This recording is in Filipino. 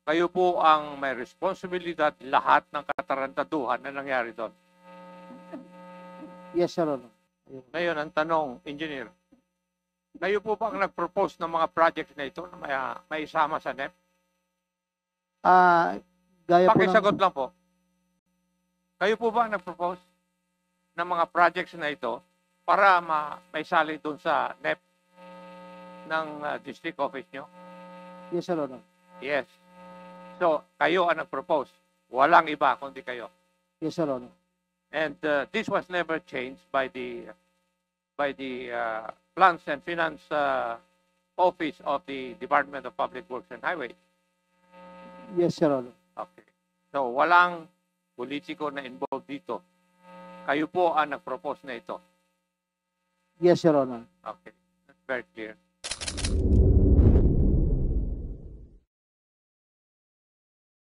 kayo po ang may responsibilidad lahat ng katarantaduhan na nangyari doon. Yes, Your Honor. Ngayon, ang tanong, engineer, kayo po ba ang nag-propose ng mga projects na ito na may isama sa NEP? Gaya po Pakisagot lang po. Kayo po ba ang nag-propose ng mga projects na ito para may sali doon sa NEP ng district office nyo? Yes, Your Honor. Yes. So, kayo ang nag-propose. Walang iba kundi kayo. Yes, Your Honor. And this was never changed by the Plans and Finance Office of the Department of Public Works and Highways. Yes, Your Honor. Okay. So, walang politiko na involved dito. Kayo po ang nag-propose na ito. Yes, Your Honor. Okay. That's very clear.